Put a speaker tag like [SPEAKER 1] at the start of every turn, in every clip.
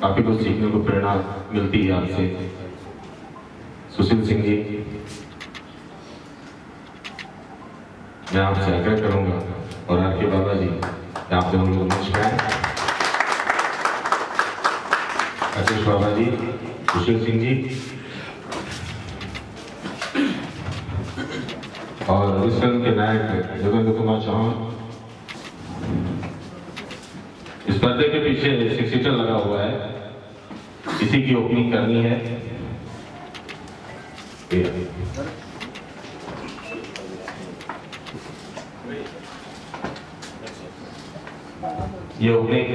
[SPEAKER 1] काफी कुछ सीखने को प्रेरणा मिलती है आपसे। सुशील सिंह जी, मैं आपसे आग्रह करूंगा और आपके बाबा जी आप दोनों को नमस्कार। आशीष बाबा जी, सुशील सिंह जी और इस फिल्म के नायक योगेंद्र कुमार चौहान। इस पर्दे के पीछे 6 सीटर लगा हुआ है, इसी की ओपनिंग करनी है। ये ओपनिंग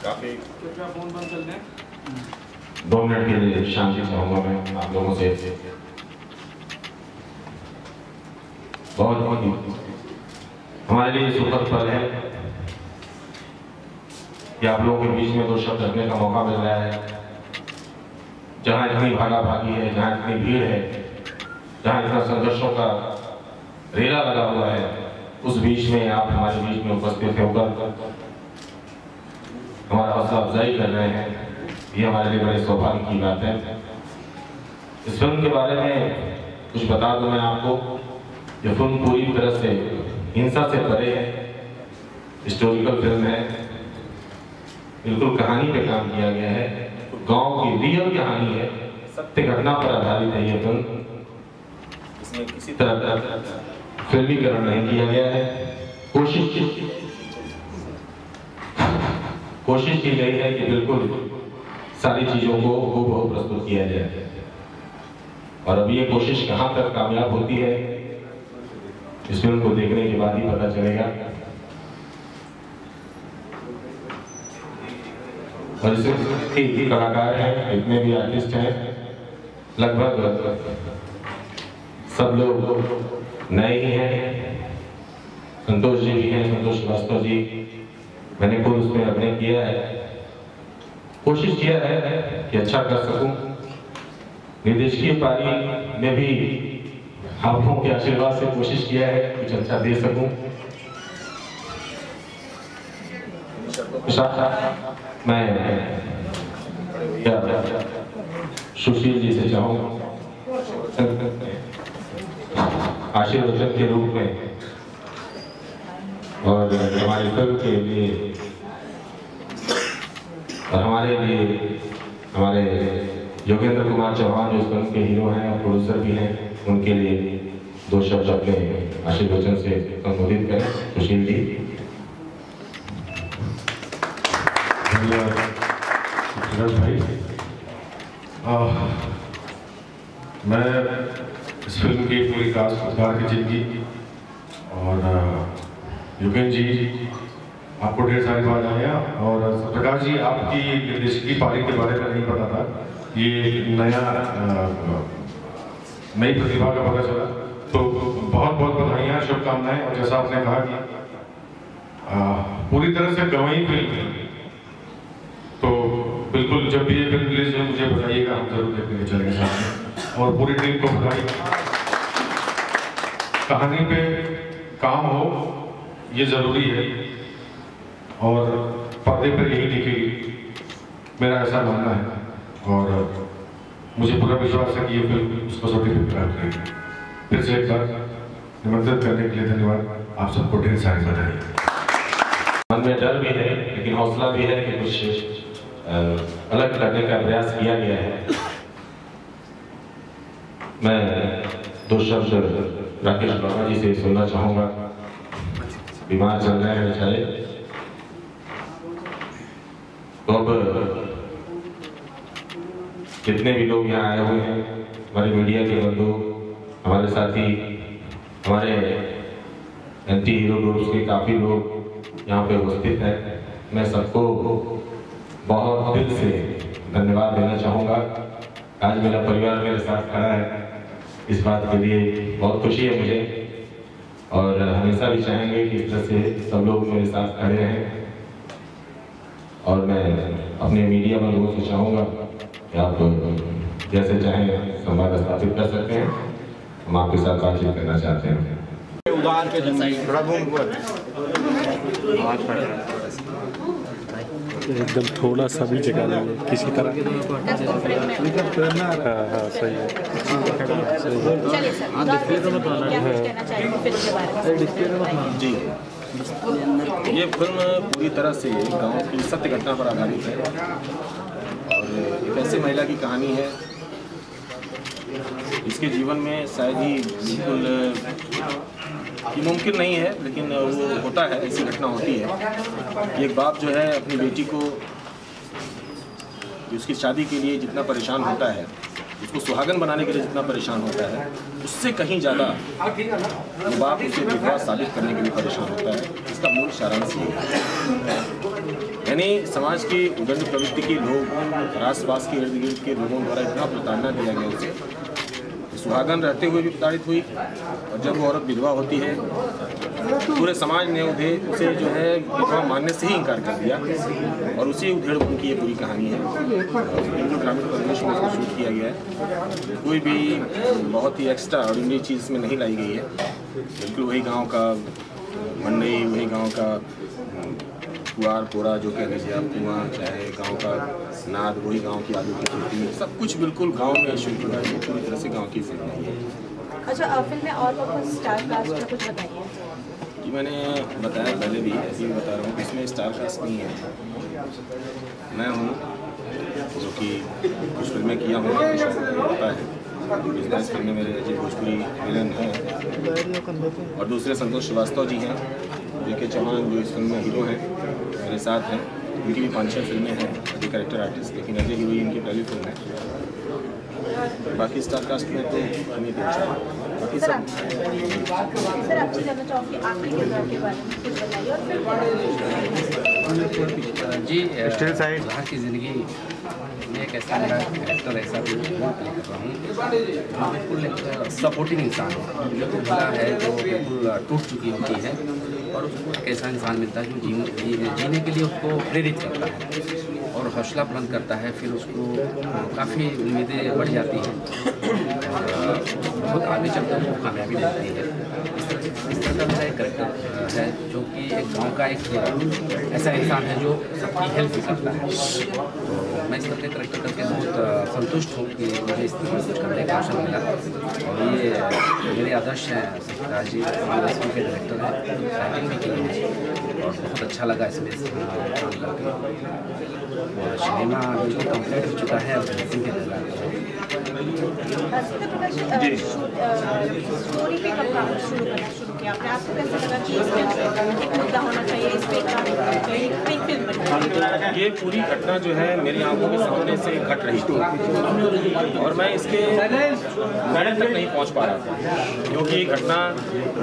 [SPEAKER 1] काफी 2 मिनट के लिए शांति चाहूंगा मैं आप लोगों से। बहुत हमारे लिए सुखद पल है कि आप लोगों के बीच में 2 शब्द रखने का मौका मिल रहा है। जहां इतनी भागा भागी है, जहां इतनी भीड़ है, जहां इतना संघर्षों का रेला लगा हुआ है, उस बीच में आप हमारे बीच में उपस्थित होकर हमारा हौसला अफजाई कर रहे हैं, ये हमारे लिए बड़े सौभाग्य की बात है। इस फिल्म के बारे में कुछ बता दूं मैं आपको। ये फिल्म पूरी तरह से हिंसा से परे है, हिस्टोरिकल फिल्म है, बिल्कुल कहानी पे काम किया गया है, गांव की रियल कहानी है, सत्य घटना पर आधारित है ये फिल्म। इसमें किसी तरह का फिल्मीकरण नहीं किया गया है। कोशिश की गई है कि बिल्कुल सारी चीजों को हूबहू प्रस्तुत किया जाए, और अब ये कोशिश कहां तक कामयाब होती है इस फिल्म को देखने के बाद ही पता चलेगा। और इसमें कलाकार हैं, इतने भी आर्टिस्ट हैं, लगभग सब लोग नए ही हैं। संतोष जी भी हैं, संतोष श्रीवास्तव जी, मैंने खुद उसमें अभिनय किया है। कोशिश किया है कि अच्छा कर सकूं। निर्देशकीय पारी में भी आप लोगों के आशीर्वाद से कोशिश किया है कुछ अच्छा दे सकूं। मैं सुशील जी से चाहूंगा आशीर्वचन के रूप में और हमारी फिल्म के लिए और हमारे लिए हमारे योगेंद्र कुमार चौहान जो इस फिल्म के हीरो हैं और प्रोड्यूसर भी हैं, उनके लिए 2 शब्द अपने आशीर्वचन से संबोधित करें। सुशील जी।
[SPEAKER 2] भाई, मैं इस फिल्म की पूरी कास्ट की जिंदगी और योगेंद्र जी आपको ढेर सारी बात आया, और प्रकाश जी आपकी निर्देशक की पारी के बारे में नहीं पता था, ये नई प्रतिभा का पता चला, तो बहुत बहुत बधाइयाँ, शुभकामनाएं। और जैसा आपने कहा कि पूरी तरह से गंवाई फिल्म है, तो बिल्कुल जब भी ये फिल्म रिलीज हो मुझे बताइएगा, हम जरूर देखने के चलेंगे साथ में। और पूरी टीम को बधाई। कहानी पे काम हो ये जरूरी है, और पर्दे पर यही दिखेगी, मेरा ऐसा मानना है। और मुझे पूरा विश्वास है कि ये फिल्म उसको सर्टिफिकेट प्राप्त करेगी। फिर से एक बार निमंत्रित करने के लिए धन्यवाद। आप सबको ढेर सारी बधाई।
[SPEAKER 1] मन में डर भी है लेकिन हौसला भी है कि कुछ अलग करने का प्रयास किया गया है। मैं 2 शब्द राकेश बाबा जी से सुनना चाहूंगा। बीमार चल रहे हैं बेचारे, तो अब जितने भी लोग यहाँ आए हुए हैं, हमारे मीडिया के बंधु, हमारे साथी, हमारे एंटी हीरो ग्रुप्स के काफ़ी लोग यहाँ पे उपस्थित हैं, मैं सबको बहुत दिल से धन्यवाद देना चाहूँगा। आज मेरा परिवार मेरे साथ खड़ा है, इस बात के लिए बहुत खुशी है मुझे, और हमेशा भी चाहेंगे कि इस तरह से सब लोग मेरे साथ खड़े रहें। और मैं अपने मीडिया में लोगों से चाहूँगा कि आप जैसे चाहें संवाद स्थापित कर सकते हैं, हम आपके साथ बातचीत करना चाहते हैं।
[SPEAKER 3] एकदम थोड़ा सा भी जगह नहीं है किसी तरह। हाँ सही है।
[SPEAKER 4] जी, ये फिल्म पूरी तरह से गांव की सत्य घटना पर आधारित है और एक ऐसी महिला की कहानी है इसके जीवन में शायद ही बिल्कुल ये मुमकिन नहीं है, लेकिन वो होता है, ऐसी घटना होती है। एक बाप जो है अपनी बेटी को उसकी शादी के लिए जितना परेशान होता है, उसको सुहागन बनाने के लिए जितना परेशान होता है, उससे कहीं ज़्यादा वो बाप उसे विधवा साबित करने के लिए परेशान होता है। इसका मूल सारांश ये है, यानी समाज की उग्र प्रवृत्ति के लोग, आसपास के इर्द गिर्द के लोगों द्वारा इतना प्रताड़ना दिया गया उसे, सुहागन रहते हुए भी प्रताड़ित हुई, और जब वो औरत विधवा होती है पूरे समाज ने उसे जो है विधवा मानने से ही इनकार कर दिया, और उसी उधेड़ की ये पूरी कहानी है। बिल्कुल ग्रामीण परिवेश में इसको शूट किया गया है, कोई भी बहुत ही एक्स्ट्रा ऑर्डिनरी चीज़ इसमें नहीं लाई गई है। बिल्कुल वही गाँव का मंडई, वही गाँव का कुआर पोरा जो कह लीजिए आप, कुआं चाहे गांव का नाद, वही गांव की आलू की खेती, सब कुछ बिल्कुल गांव में शूट हुआ है। पूरी तरह से गांव की फिल्म है।
[SPEAKER 5] अच्छा, फिल्म में और कुछ स्टार कास्ट का कुछ बताइए।
[SPEAKER 4] कि मैंने बताया पहले भी, ऐसे ही बता रहा हूँ, इसमें स्टार कास्ट नहीं है। मैं हूँ जो कि कुछ फिल्में किया हूँ, पता है। इस फिल्म में मेरे अजय भोजपुरी विलन हैं और दूसरे संतोष श्रीवास्तव जी हैं, जेके चौहान जो इस फिल्म में हीरो हैं मेरे साथ हैं। उनकी भी 5-6 फिल्में हैं एज ए कैरेक्टर आर्टिस्ट, लेकिन एज ए हीरो इनकी पहली फिल्म है। बाकी स्टार कास्ट में तो नहीं देना बाकी
[SPEAKER 5] सर आपसे जानना चाहूँगी आपके किरदार के बारे में कुछ बताइए और फिर
[SPEAKER 6] जी स्टिल साइड बाहर की ज़िंदगी में एक ऐसा मेरा कैरेक्टर ऐसा भी प्ले कर रहा हूँ, बिल्कुल एक सपोर्टिंग इंसान है, जो भला है, जो बिल्कुल टूट चुकी होती है, और उसको एक ऐसा इंसान मिलता है जो जीने के लिए उसको प्रेरित करता है और हौसला बुलंद करता है। फिर उसको काफ़ी उम्मीदें बढ़ जाती हैं और बहुत आगे चलकर उसको कामयाबी मिलती है। इस तरह का मेरा एक कैरेक्टर है जो कि एक गांव का एक ऐसा इंसान है जो सबकी हेल्प करता है। तो मैं इस तरह के कैरेक्टर करके बहुत संतुष्ट हूँ कि मुझे इस तरह से करने का अवसर मिला, और ये मेरे आदर्श हैं सत्यराज जी, इसमें के डायरेक्टर हैं, एक्टिंग भी की है और बहुत अच्छा लगा इसमें काम करके। और सिनेमा बिल्कुल कंप्लीट हो चुका है, फिनिशिंग के
[SPEAKER 5] स्टोरी पे कब काम शुरू किया आपने? आपको कैसे लगा कि इसमें एक मुद्दा होना चाहिए, इस पे काम होना चाहिए, एक फिल्म बननी चाहिए?
[SPEAKER 4] ये पूरी घटना जो है मेरी आंखों के सामने से घट रही थी और मैं इसके मैडम तक नहीं पहुंच पा रहा था, क्योंकि घटना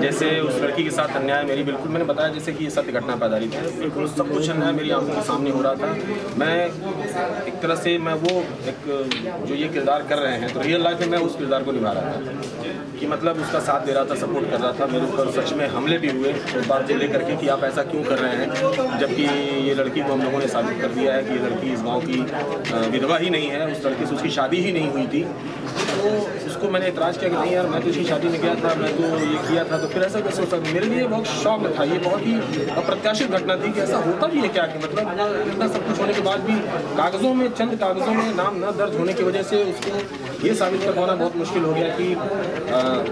[SPEAKER 4] जैसे उस लड़की के साथ अन्याय मेरी बिल्कुल, मैंने बताया जैसे कि ये सत्य घटना पर आधारित है, बिल्कुल सब कुछ अन्याय मेरी आंखों के सामने हो रहा था। मैं एक तरह से मैं वो एक जो ये किरदार कर रहे हैं, तो रियल लाइफ में मैं उस किरदार को निभा रहा था कि मतलब उसका साथ दे रहा था, सपोर्ट कर रहा था। मेरे ऊपर सच में हमले भी हुए उस बात को लेकर के कि आप ऐसा क्यों कर रहे हैं, जबकि ये लड़की को हम लोगों ने साबित कर दिया है कि ये लड़की इस गांव की विधवा ही नहीं है, उस लड़के से उसकी शादी ही नहीं हुई थी। तो उसको मैंने इतराज़ किया कि नहीं यार, मैं तो इसकी शादी में गया था, मैं तो ये किया था, तो फिर ऐसा कैसे हो सकता? मेरे लिए बहुत शौक था, ये बहुत ही अप्रत्याशित घटना थी कि ऐसा होता भी है क्या, कि मतलब इतना सब कुछ होने के बाद भी कागज़ों में, चंद कागज़ों में नाम न दर्ज होने की वजह से उसको ये साबित कर पाना बहुत मुश्किल हो गया कि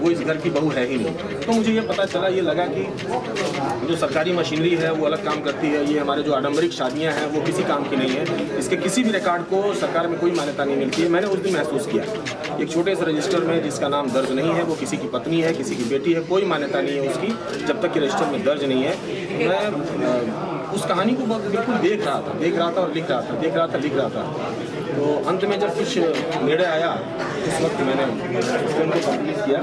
[SPEAKER 4] वो इस घर की बहू है ही नहीं। तो मुझे ये पता चला, ये लगा कि जो सरकारी मशीनरी है वो अलग काम करती है, ये हमारे जो आडम्बरिक शादियां हैं वो किसी काम की नहीं है, इसके किसी भी रिकॉर्ड को सरकार में कोई मान्यता नहीं मिलती है। मैंने उस दिन महसूस किया एक छोटे से रजिस्टर में जिसका नाम दर्ज नहीं है, वो किसी की पत्नी है, किसी की बेटी है, कोई मान्यता नहीं है उसकी, जब तक कि रजिस्टर में दर्ज नहीं है। मैं उस कहानी को बिल्कुल देख रहा था और लिख रहा था। तो अंत में जब कुछ निर्णय आया उस वक्त मैंने फिल्म को कंप्लीट किया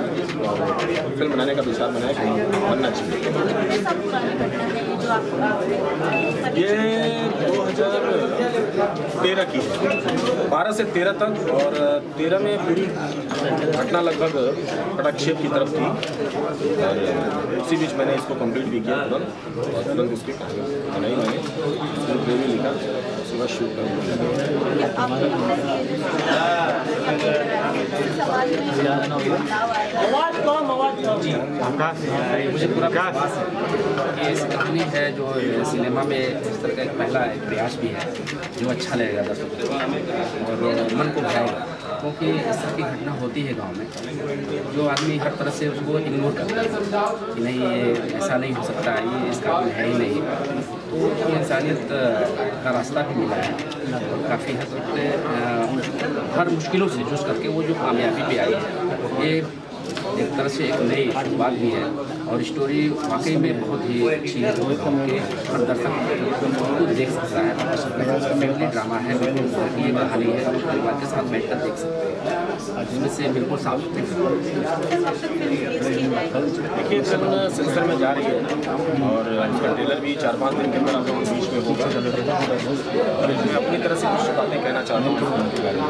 [SPEAKER 4] और फिल्म बनाने का विचार बनाया कि बनना चाहिए। ये 13 की है, 12 से 13 तक, और 13 में पूरी घटना लगभग पटाक्षेप की तरफ थी, और उसी बीच मैंने इसको कंप्लीट भी किया तुरंत, और तुरंत उसकी कहानी बनाई मैंने, उसमें भी लिखा, उसके बाद शूट
[SPEAKER 6] मुझे पूरा विश्वास है कि ऐसी कहानी है जो सिनेमा में इस तरह का एक पहला प्रयास भी है जो अच्छा लगेगा दर्शकों को और मन को भाएगा, क्योंकि इस तरह की घटना होती है गांव में, जो आदमी हर तरह से उसको इग्नोर करता है कि नहीं ये ऐसा नहीं हो सकता, ये इसका काबिल है ही नहीं, तो ये इंसानियत का रास्ता भी मिला है और काफ़ी हद तक हर मुश्किलों से जूझ करके वो जो कामयाबी पे आई है, ये एक तरह से एक नई शुरुआत भी है, और स्टोरी वाकई में बहुत ही अच्छी है, कि हर दर्शक देख सकता है। फैमिली ड्रामा है, बिल्कुल ये कहानी है, हम परिवार के साथ बैठकर देख सकते हैं, इसमें से बिल्कुल साफ
[SPEAKER 4] देखिए फिल्म सेंसर में जा रही है और इसका ट्रेलर भी 4-5 दिन के अंदर आप लोगों के बीच में होगा, और मैं अपनी तरह से कुछ बातें कहना चाहता हूँ के बारे में।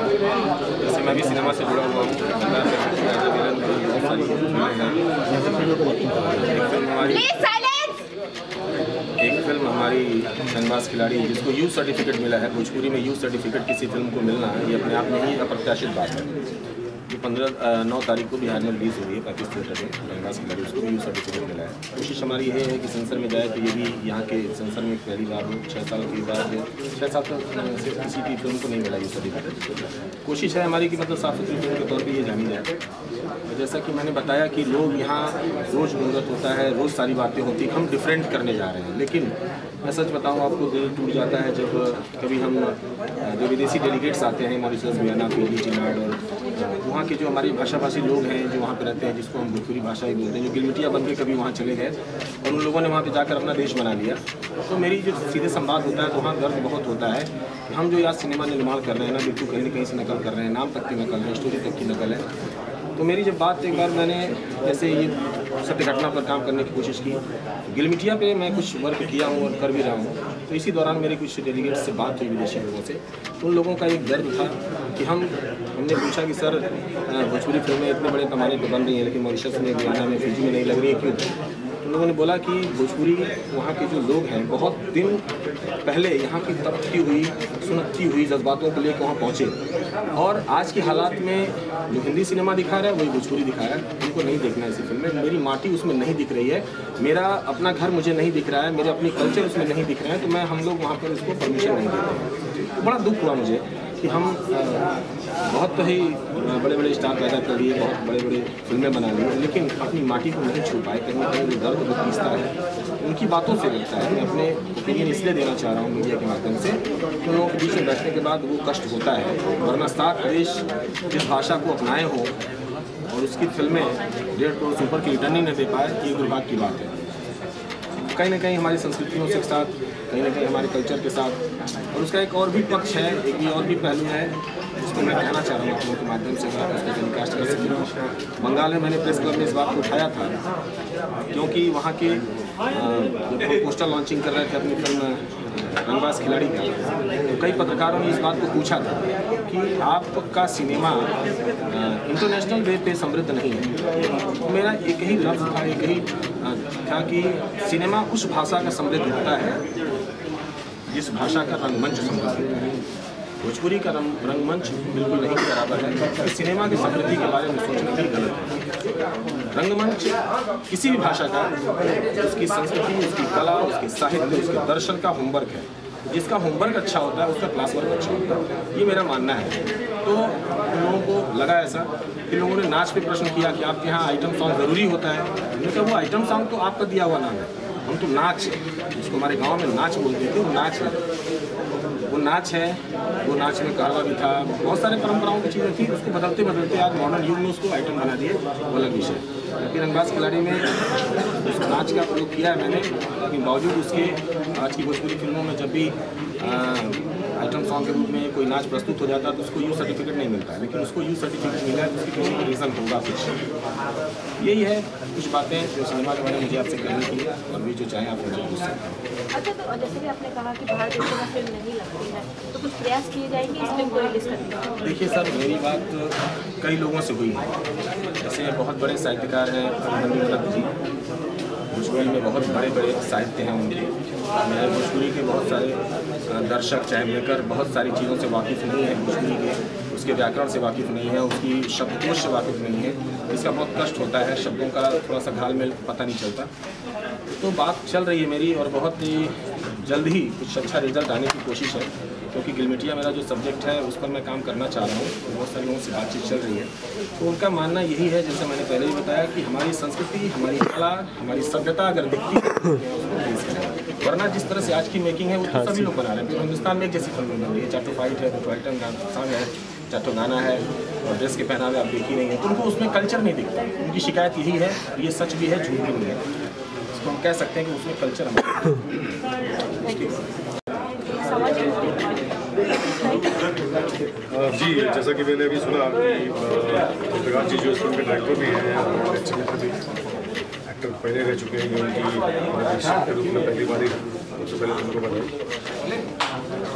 [SPEAKER 4] जैसे मैं भी सिनेमा से जुड़ा हुआ हूँ, एक फिल्म हमारी रंगबाज खिलाड़ी, जिसको यूथ सर्टिफिकेट मिला है, भोजपुरी में यूथ सर्टिफिकेट किसी फिल्म को मिलना है, ये अपने आप में ही अप्रत्याशित बात है। ये 9 तारीख को बिहार में रिलीज़ हुई है 35 थिएटर में रंगबाज खिलाड़ी, उसको भी यूथ सर्टिफिकेट मिला है। कोशिश हमारी ये है कि सेंसर में जाए तो ये भी यहाँ के सेंसर में पहली बार हो, 6 साल के बाद 6 साल तक किसी की फिल्म को नहीं मिला यूथ सर्टिफिकेट। कोशिश है हमारी कि मतलब साफ सुथरी फिल्म के तौर पर ये जानी जाए। जैसा कि मैंने बताया कि लोग यहाँ रोज़ गुंगत होता है, रोज़ सारी बातें होती हैं, हम डिफरेंट करने जा रहे हैं, लेकिन मैं सच बताऊँ आपको दिल टूट जाता है जब कभी हम जो विदेशी डेलीगेट्स आते हैं, मॉरिशस, गुयाना, फिजी, चिनाड, और वहाँ के जो हमारी भाषाभाषी लोग हैं जो वहाँ पे रहते हैं, जिसको हम भोजपुरी भाषा ही बोलते हैं, जो गिलमिटिया बन के कभी वहाँ चले गए और उन लोगों ने वहाँ पे जाकर अपना देश बना लिया, तो मेरी जो सीधे संवाद होता है तो वहाँ दर्द बहुत होता है कि हम जो यार सिनेमा निर्माण कर रहे हैं ना, बिल्कुल कहीं न कहीं से नकल कर रहे हैं, नाम तक की नकल है, स्टोरी तक की नकल है। तो मेरी जब बात एक बार मैंने जैसे ये सत्य घटना पर काम करने की कोशिश की, गिलमिटिया पे मैं कुछ वर्क किया हूँ और कर भी रहा हूँ, तो इसी दौरान मेरी कुछ डेलीगेट्स से बात हुई विदेशी लोगों से, तो उन लोगों का एक दर्द था कि हमने पूछा कि सर भोजपुरी फिल्में इतने बड़े पैमाने पर बन रही हैं, लेकिन मॉरिशस में, गुयाना में, फिजी में नहीं लग रही है, क्यों? उन लोगों ने बोला कि भोजपुरी वहाँ के जो लोग हैं बहुत दिन पहले यहाँ की तपती हुई, सुनती हुई जज्बातों को लेकर वहाँ पहुँचे, और आज की हालात में जो हिंदी सिनेमा दिखा रहा है वही भोजपुरी दिखा रहा है। उनको नहीं देखना है ऐसी फिल्में, मेरी माटी उसमें नहीं दिख रही है, मेरा अपना घर मुझे नहीं दिख रहा है, मेरे अपनी कल्चर उसमें नहीं दिख रहे हैं, तो मैं हम लोग वहाँ पर उसको परमिशन नहीं देते हैं। बड़ा दुख हुआ मुझे कि हम बहुत ही बड़े बड़े स्टार पैदा कर लिए, बहुत बड़े बड़े फिल्में बना ली, लेकिन अपनी माटी को नहीं छू पाए। कहीं ना कहीं वो दर्द जो पीसता है उनकी बातों से लगता है। मैं अपने ओपिनियन इसलिए देना चाह रहा हूँ मीडिया के माध्यम से कि लोगों के बीच में बैठने के बाद वो कष्ट होता है, वरना 7 देश जिस भाषा को अपनाए हों और उसकी फिल्में 1.5 करोड़ से ऊपर की रिटर्न ही न दे पाए, ये दुर्भाग्य की बात है। कहीं ना कहीं हमारी संस्कृतियों के साथ, कहीं ना कहीं हमारे कल्चर के साथ, और उसका एक और भी पक्ष है, एक और भी पहलू है, उसको मैं कहना चाह रहा हूँ आप लोगों के माध्यम से, उसको टेलीकास्ट कर सकती हूँ। बंगाल में मैंने प्रेस क्लब में इस बात को उठाया था, क्योंकि वहाँ के जब पोस्टर लॉन्चिंग कर रहे थे अपनी फिल्म रंगबाज खिलाड़ी का, तो कई पत्रकारों ने इस बात को पूछा था कि आपका सिनेमा इंटरनेशनल वे पे समृद्ध नहीं है। तो मेरा एक ही लफ्ज़ था, एक ही था कि सिनेमा उस भाषा का समृद्ध होता है जिस भाषा का रंगमंच समृद्ध होता है। भोजपुरी का रंगमंच बिल्कुल नहीं बराबर है। सिनेमा की समृद्धि के बारे में सोचना भी गलत है। रंगमंच किसी भी भाषा का उसकी संस्कृति, उसकी कला, उसके साहित्य, उसके दर्शन का होमवर्क है। जिसका होमवर्क अच्छा होता है उसका क्लास वर्क अच्छा होता है, ये मेरा मानना है। तो उन लोगों को लगा ऐसा कि लोगों ने नाच पे प्रश्न किया कि आपके यहाँ आइटम सॉन्ग ज़रूरी होता है। मैंने कहा वो आइटम सॉन्ग तो आपका दिया हुआ नाम है, हम तो नाच, जिसको हमारे गाँव में नाच बोलते थे, वो नाच है, वो नाच है। वो नाच में कारवा भी था, बहुत सारे परंपराओं की चीज़ें थी, उसको बदलते बदलते आज मॉडर्न युग में उसको आइटम बना दिए, वो अलग विषय। लेकिन रंगबाज खिलाड़ी में उस नाच का प्रयोग किया है मैंने, लेकिन बावजूद उसके आज की भोजपुरी फिल्मों में जब भी आइटम सॉन्ग के रूप में कोई नाच प्रस्तुत हो जाता है तो उसको यूथ सर्टिफिकेट नहीं मिलता है, लेकिन उसको यूथ सर्टिफिकेट मिला है, उसकी कोई रीज़न होगा कुछ। यही है कुछ बातें जो सिनेमा के बारे में मुझे आपसे कहनी थी, और भी जो चाहें आप मुझे पूछ सकते हैं।
[SPEAKER 5] अच्छा, तो जैसे कि आपने कहा कि बाहर देशों में फिल्म नहीं लगती है, तो कुछ प्रयास किए जाएंगे इस फिल्म को रिलीज करने के?
[SPEAKER 4] देखिए सर, मेरी बात कई लोगों से हुई है। जैसे बहुत बड़े साहित्यकार हैं अभिमन्यु दत्त जी, भोजपुरी में बहुत बड़े बड़े साहित्य हैं उनके। मैं भोजपुरी के बहुत सारे दर्शक चाहे मेकर बहुत सारी चीज़ों से वाकिफ़ नहीं है, भोजपुरी के उसके व्याकरण से वाकिफ़ नहीं है, उसकी शब्दकोश से वाकिफ़ नहीं है। इसका बहुत कष्ट होता है, शब्दों का थोड़ा सा घालमेल पता नहीं चलता। तो बात चल रही है मेरी, और बहुत ही जल्द ही कुछ अच्छा रिजल्ट आने की कोशिश है, क्योंकि गिलमिटिया मेरा जो सब्जेक्ट है उस पर मैं काम करना चाह रहा हूँ। तो बहुत सारे लोगों से बातचीत चल रही है, तो उनका मानना यही है, जैसे मैंने पहले ही बताया, कि हमारी संस्कृति, हमारी कला, हमारी सभ्यता अगर दिखती है तो उसको रिलीज करें। वरना जिस तरह से आज की मेकिंग है वो तो सभी लोग बना रहे हैं। तो हिंदुस्तान में एक जैसी फिल्म बन रही है, चाहे तो फाइट है, तो आइटम सॉन्ग है, चाहे तो गाना है, और ड्रेस के पहनावे आप देख ही नहीं है, तो उनको उसमें कल्चर नहीं दिखता। उनकी शिकायत यही है, ये सच भी है, झूठ भी नहीं है। इसको हम कह सकते हैं कि उसमें कल्चर
[SPEAKER 2] जी, जैसा कि मैंने अभी सुना कि प्रकाश जी जो इस फिल्म के डायरेक्टर भी हैं और अच्छे भी एक्टर पहले रह चुके हैं, उनकी के रूप में पहली बार ही सबसे पहले फिल्म को बनाई।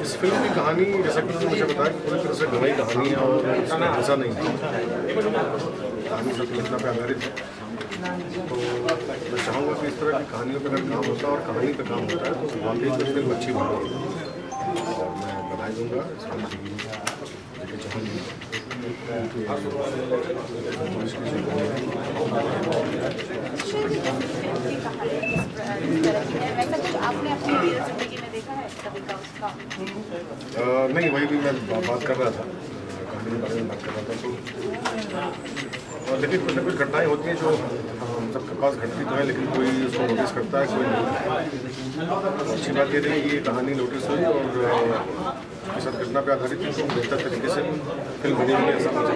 [SPEAKER 2] इस फिल्म की कहानी, जैसा कि मुझे बताया, पूरी तरह से गवाही कहानी है और इसमें ऐसा नहीं है, कहानी सब घटना पर आधारित है। तो मैं चाहूँगा कि इस तरह की कहानियों पर अगर काम होता है और कहानी पर काम होता है तो वाकई में फिल्म अच्छी बनेगी, और मैं बधाई दूँगा इस फिल्म की। नहीं, वही भी मैं बात कर रहा था, कहानी के बारे में बात कर रहा था। तो लेकिन कुछ न कुछ घटनाएं होती हैं जो हम सबके पास घटती तो है, लेकिन कोई उसको नोटिस करता है, कोई नहीं। अच्छी बात ये रही कि ये कहानी नोटिस हुई और उसके साथ घटना पे आधारित है, तो बेहतर तरीके से फिल्म बनी हुई है, ऐसा मुझे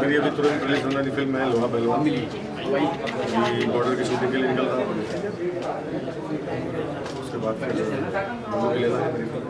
[SPEAKER 2] मेरी अभी तुरंत रिलीज होने वाली फिल्म है लोहा पहलवान, बॉर्डर की शूटिंग के लिए निकल रहा हूँ। उसके बाद फिर लेना है मेरी फिल्म।